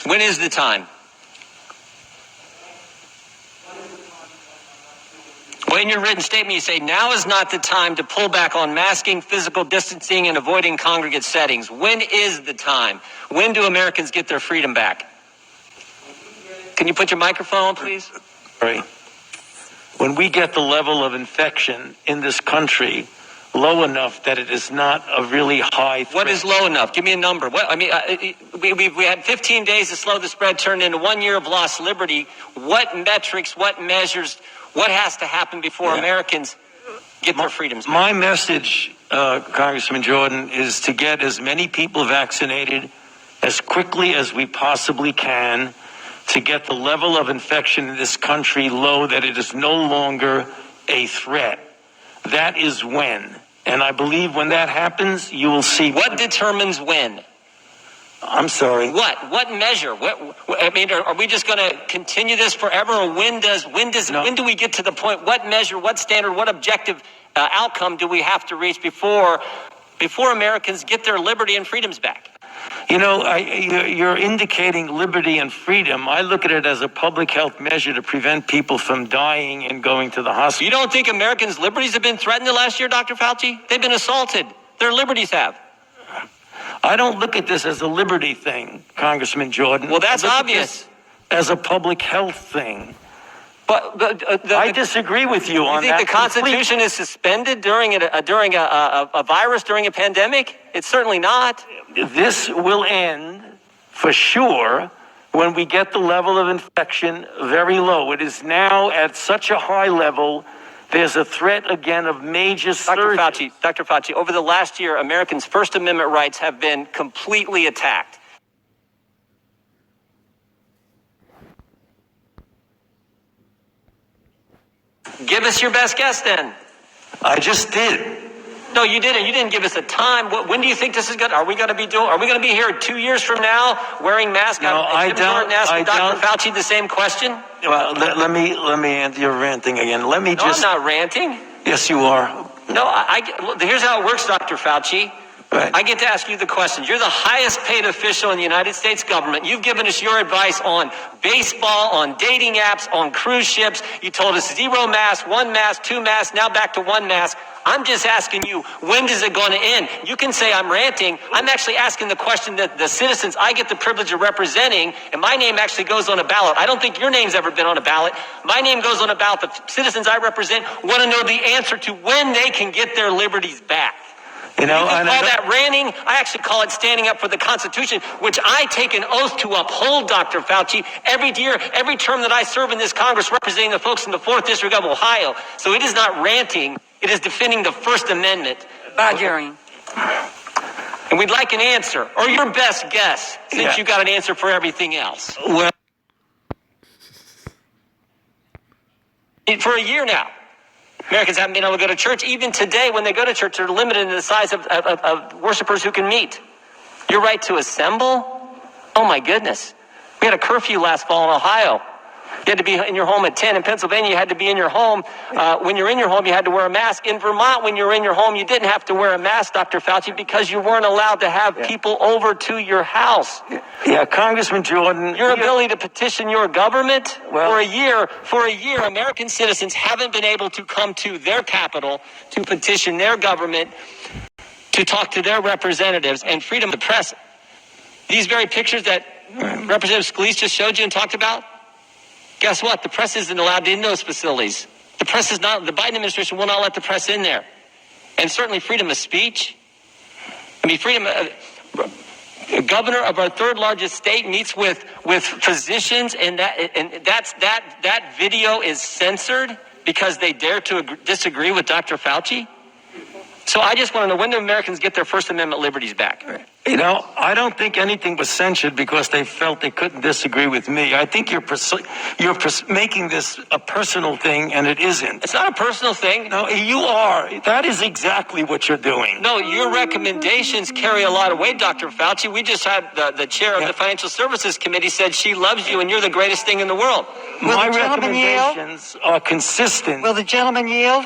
When is the time? Well, in your written statement, you say, now is not the time to pull back on masking, physical distancing, and avoiding congregate settings. When is the time? When do Americans get their freedom back? Can you put your microphone on, please? Right. When we get the level of infection in this country low enough that it is not a really high threat. What is low enough? Give me a number. We had 15 days to slow the spread, turned into 1 year of lost liberty. What metrics, what measures, what has to happen before Americans get their freedoms back? My message, Congressman Jordan, is to get as many people vaccinated as quickly as we possibly can to get the level of infection in this country low that it is no longer a threat. That is when. And I believe when that happens, you will see. What determines when? I'm sorry. What? What measure? Are we just going to continue this forever? Or when do we get to the point? What measure, what standard, what objective outcome do we have to reach before Americans get their liberty and freedoms back? You know, you're indicating liberty and freedom. I look at it as a public health measure to prevent people from dying and going to the hospital. You don't think Americans' liberties have been threatened the last year, Dr. Fauci? They've been assaulted. Their liberties have. I don't look at this as a liberty thing, Congressman Jordan. Well, that's obvious. As a public health thing. But I disagree with you on that. You think the Constitution is suspended during a virus, during a pandemic? It's certainly not. This will end for sure when we get the level of infection very low. It is now at such a high level. There's a threat again of major surges. Dr. Fauci, over the last year, Americans' First Amendment rights have been completely attacked. Give us your best guess then. I just did. No, you didn't. You didn't give us a time. When do you think this is going? Are we going to be here 2 years from now wearing masks? No, I don't. Dr. Fauci the same question. Well, let me answer. You're ranting again. I'm not ranting. Yes, you are. No, here's how it works, Dr. Fauci. Right. I get to ask you the questions. You're the highest paid official in the United States government. You've given us your advice on baseball, on dating apps, on cruise ships. You told us 0 masks, 1 mask, 2 masks, now back to 1 mask. I'm just asking you, when is it going to end? You can say I'm ranting. I'm actually asking the question that the citizens I get the privilege of representing, and my name actually goes on a ballot. I don't think your name's ever been on a ballot. My name goes on a ballot. The citizens I represent want to know the answer to when they can get their liberties back. You know, call that ranting. I actually call it standing up for the Constitution, which I take an oath to uphold, Dr. Fauci, every year, every term that I serve in this Congress representing the folks in the 4th District of Ohio. So it is not ranting. It is defending the First Amendment. Badgering. And we'd like an answer, or your best guess, since you got an answer for everything else. Well, for a year now, Americans haven't been able to go to church. Even today, when they go to church, they're limited in the size of worshipers who can meet. Your right to assemble? Oh, my goodness. We had a curfew last fall in Ohio. You had to be in your home at 10. In Pennsylvania, you had to be in your home. When you're in your home, you had to wear a mask. In Vermont, when you were in your home, you didn't have to wear a mask, Dr. Fauci, because you weren't allowed to have people over to your house. Yeah, Congressman Jordan. Your ability to petition your government for a year, American citizens haven't been able to come to their capital to petition their government, to talk to their representatives, and freedom of the press. These very pictures that Representative Scalise just showed you and talked about, guess what? The press isn't allowed in those facilities. The Biden administration will not let the press in there. And certainly freedom of speech. I mean, governor of our 3rd largest state meets with physicians, and that video is censored because they dare to disagree with Dr. Fauci. So I just want to know, when do Americans get their First Amendment liberties back? You know, I don't think anything was censored because they felt they couldn't disagree with me. I think you're making this a personal thing, and it isn't. It's not a personal thing. No, you are. That is exactly what you're doing. No, your recommendations carry a lot of weight, Dr. Fauci. We just had the chair of the Financial Services Committee said she loves you and you're the greatest thing in the world. My recommendations are consistent. Will the gentleman yield?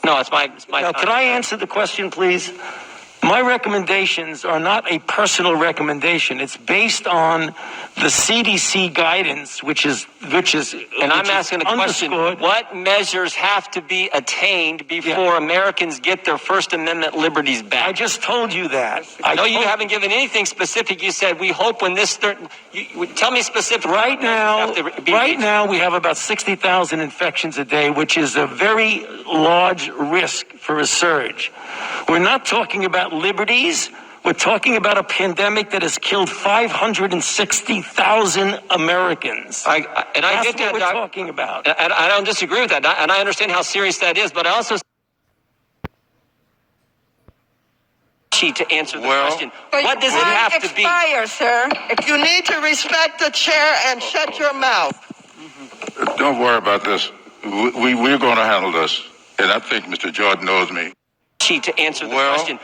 No, it's my now, could I answer the question, please? My recommendations are not a personal recommendation. It's based on the CDC guidance, which is. And I'm asking the question: what measures have to be attained before Americans get their First Amendment liberties back? I just told you that. I know you haven't given anything specific. You said we hope when this. Tell me specifically. Right now, we have about 60,000 infections a day, which is a very large risk for a surge. We're not talking about liberties. We're talking about a pandemic that has killed 560,000 Americans. That's what we're talking about. And I don't disagree with that. And I understand how serious that is. But I also to answer the question. What does it have to be? Sir. If you need to respect the chair and shut your mouth. Don't worry about this. We're going to handle this. And I think Mr. Jordan knows me. To answer the question.